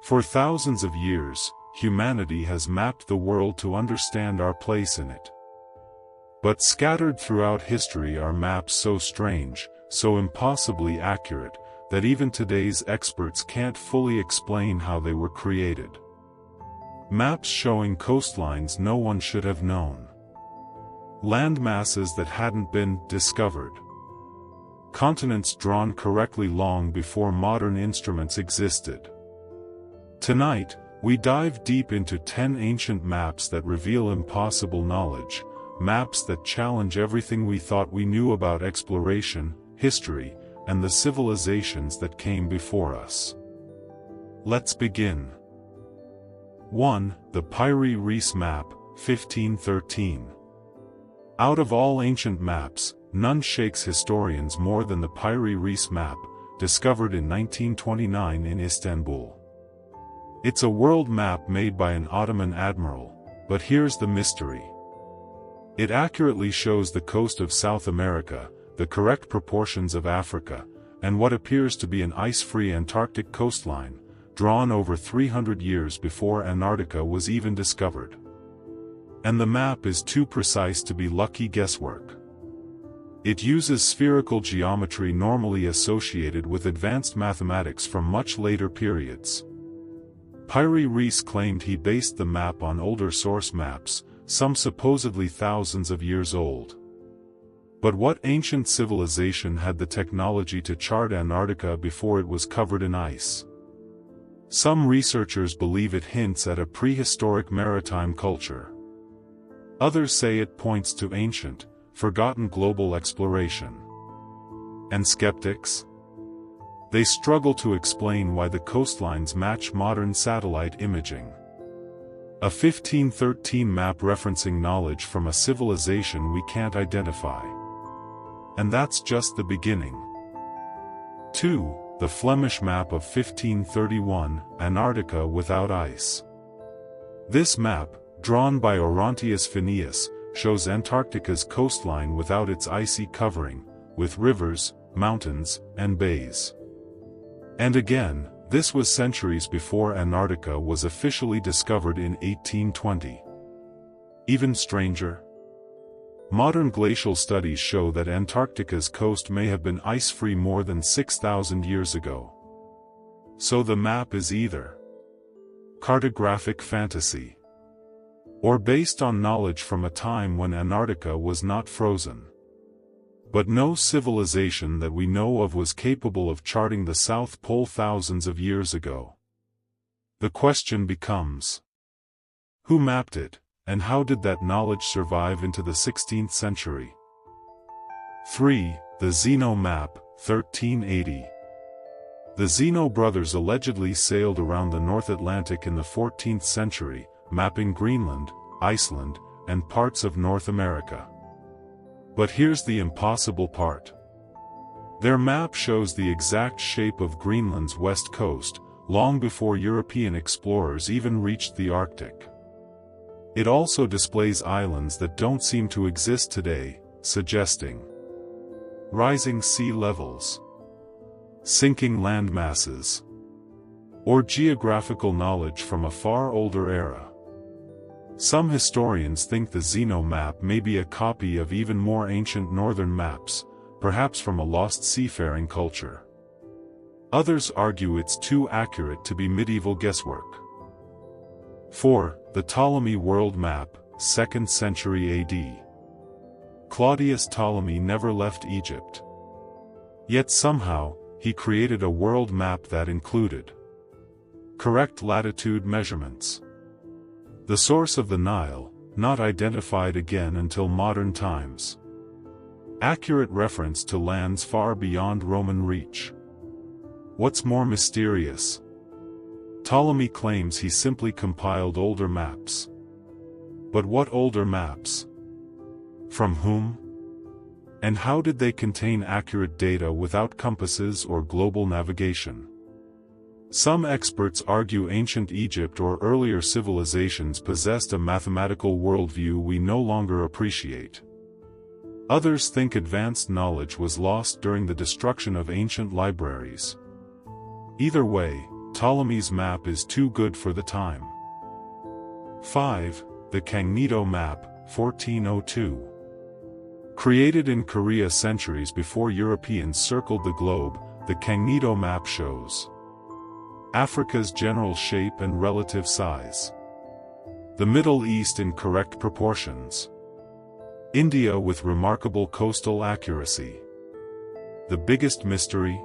For thousands of years, humanity has mapped the world to understand our place in it. But scattered throughout history are maps so strange, so impossibly accurate, that even today's experts can't fully explain how they were created. Maps showing coastlines no one should have known. Land masses that hadn't been discovered. Continents drawn correctly long before modern instruments existed. Tonight, we dive deep into 10 ancient maps that reveal impossible knowledge, maps that challenge everything we thought we knew about exploration, history, and the civilizations that came before us. Let's begin. 1. The Piri Reis map, 1513. Out of all ancient maps, none shakes historians more than the Piri Reis map, discovered in 1929 in Istanbul. It's a world map made by an Ottoman admiral, but here's the mystery. It accurately shows the coast of South America, the correct proportions of Africa, and what appears to be an ice-free Antarctic coastline, drawn over 300 years before Antarctica was even discovered. And the map is too precise to be lucky guesswork. It uses spherical geometry normally associated with advanced mathematics from much later periods. Piri Reis claimed he based the map on older source maps, some supposedly thousands of years old. But what ancient civilization had the technology to chart Antarctica before it was covered in ice? Some researchers believe it hints at a prehistoric maritime culture. Others say it points to ancient, forgotten global exploration. And skeptics? They struggle to explain why the coastlines match modern satellite imaging. A 1513 map referencing knowledge from a civilization we can't identify. And that's just the beginning. 2. The Flemish map of 1531, Antarctica without ice. This map, drawn by Orontius Phineas, shows Antarctica's coastline without its icy covering, with rivers, mountains, and bays. And again, this was centuries before Antarctica was officially discovered in 1820. Even stranger? Modern glacial studies show that Antarctica's coast may have been ice-free more than 6,000 years ago. So the map is either cartographic fantasy, or based on knowledge from a time when Antarctica was not frozen. But no civilization that we know of was capable of charting the South Pole thousands of years ago. The question becomes, who mapped it, and how did that knowledge survive into the 16th century? 3. The Zeno map, 1380. The Zeno brothers allegedly sailed around the North Atlantic in the 14th century, mapping Greenland, Iceland, and parts of North America. But here's the impossible part. Their map shows the exact shape of Greenland's west coast, long before European explorers even reached the Arctic. It also displays islands that don't seem to exist today, suggesting rising sea levels, sinking land masses, or geographical knowledge from a far older era. Some historians think the Zeno map may be a copy of even more ancient northern maps, perhaps from a lost seafaring culture. Others argue it's too accurate to be medieval guesswork. 4. The Ptolemy world map, 2nd century AD. Claudius Ptolemy never left Egypt. Yet somehow, he created a world map that included correct latitude measurements. The source of the Nile, not identified again until modern times. Accurate reference to lands far beyond Roman reach. What's more mysterious? Ptolemy claims he simply compiled older maps. But what older maps? From whom? And how did they contain accurate data without compasses or global navigation? Some experts argue ancient Egypt or earlier civilizations possessed a mathematical worldview we no longer appreciate. Others think advanced knowledge was lost during the destruction of ancient libraries. Either way, Ptolemy's map is too good for the time. 5. The Cognito Map, 1402. Created in Korea centuries before Europeans circled the globe, the Cognito map shows Africa's general shape and relative size, the Middle East in correct proportions, India with remarkable coastal accuracy. The biggest mystery?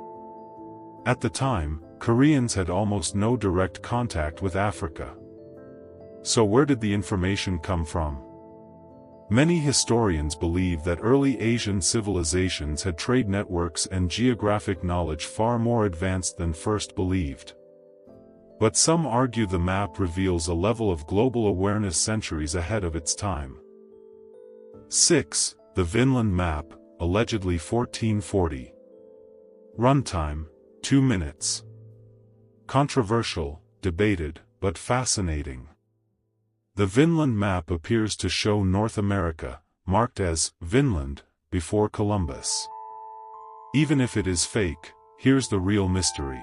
At the time, Koreans had almost no direct contact with Africa. So where did the information come from? Many historians believe that early Asian civilizations had trade networks and geographic knowledge far more advanced than first believed. But some argue the map reveals a level of global awareness centuries ahead of its time. 6. The Vinland Map, allegedly 1440. Runtime, 2 minutes. Controversial, debated, but fascinating. The Vinland map appears to show North America, marked as Vinland, before Columbus. Even if it is fake, here's the real mystery.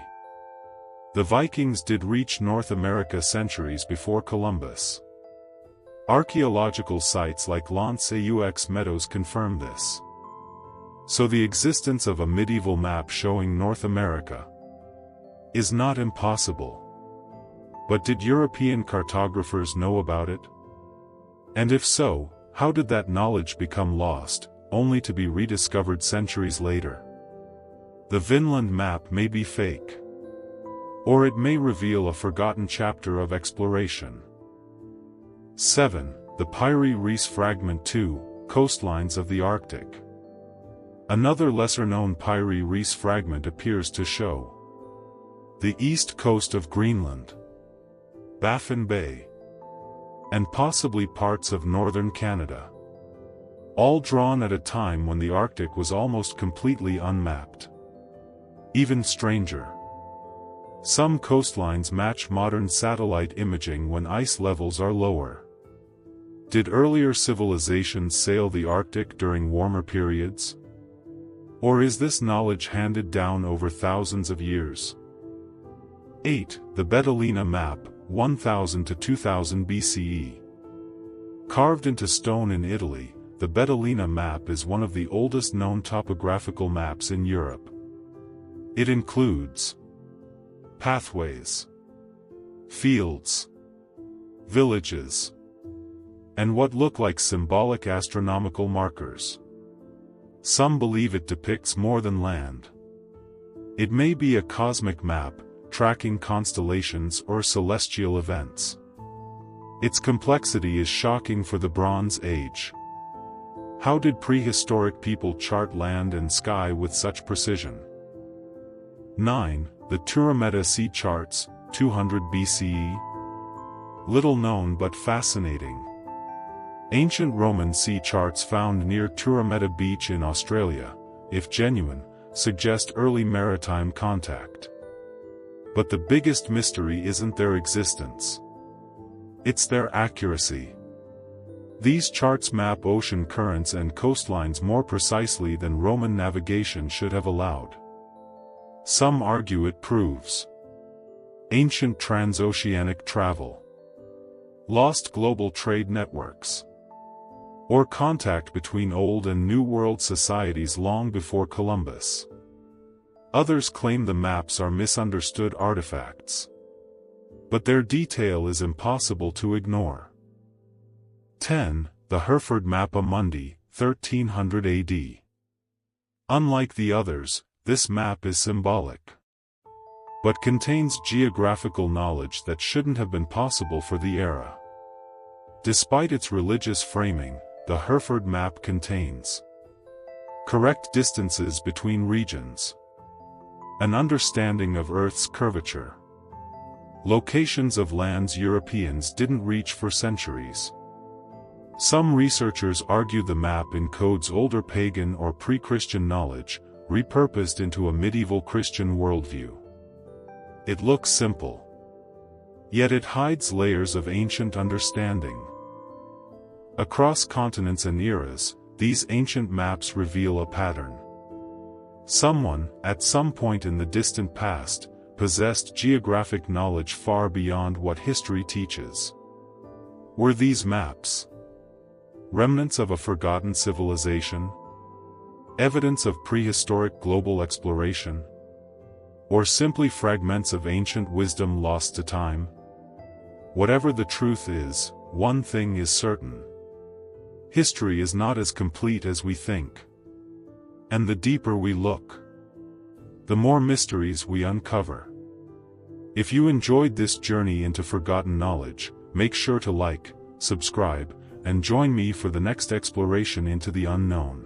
The Vikings did reach North America centuries before Columbus. Archaeological sites like L'Anse aux Meadows confirm this. So the existence of a medieval map showing North America is not impossible. But did European cartographers know about it? And if so, how did that knowledge become lost, only to be rediscovered centuries later? The Vinland map may be fake. Or it may reveal a forgotten chapter of exploration. 7. The Piri Reis Fragment 2, Coastlines of the Arctic. Another lesser-known Piri Reis fragment appears to show the east coast of Greenland, Baffin Bay, and possibly parts of northern Canada. All drawn at a time when the Arctic was almost completely unmapped. Even stranger, some coastlines match modern satellite imaging when ice levels are lower. Did earlier civilizations sail the Arctic during warmer periods? Or is this knowledge handed down over thousands of years? 8. The Betalina Map, 1000 to 2000 BCE. Carved into stone in Italy, the Betalina map is one of the oldest known topographical maps in Europe. It includes pathways, fields, villages, and what look like symbolic astronomical markers. Some believe it depicts more than land. It may be a cosmic map, tracking constellations or celestial events. Its complexity is shocking for the Bronze Age. How did prehistoric people chart land and sky with such precision? 9. The Turomeda Sea Charts, 200 BCE. Little known but fascinating. Ancient Roman sea charts found near Turomeda Beach in Australia, if genuine, suggest early maritime contact. But the biggest mystery isn't their existence. It's their accuracy. These charts map ocean currents and coastlines more precisely than Roman navigation should have allowed. Some argue it proves ancient transoceanic travel, lost global trade networks, or contact between Old and New World societies long before Columbus. Others claim the maps are misunderstood artifacts. But their detail is impossible to ignore. 10. The Hereford Mappa Mundi, 1300 AD. Unlike the others, this map is symbolic, but contains geographical knowledge that shouldn't have been possible for the era. Despite its religious framing, the Hereford map contains correct distances between regions, an understanding of Earth's curvature, locations of lands Europeans didn't reach for centuries. Some researchers argue the map encodes older pagan or pre-Christian knowledge, repurposed into a medieval Christian worldview. It looks simple, yet it hides layers of ancient understanding. Across continents and eras, these ancient maps reveal a pattern. Someone, at some point in the distant past, possessed geographic knowledge far beyond what history teaches. Were these maps remnants of a forgotten civilization? Evidence of prehistoric global exploration? Or simply fragments of ancient wisdom lost to time? Whatever the truth is, one thing is certain. History is not as complete as we think. And the deeper we look, the more mysteries we uncover. If you enjoyed this journey into forgotten knowledge, make sure to like, subscribe, and join me for the next exploration into the unknown.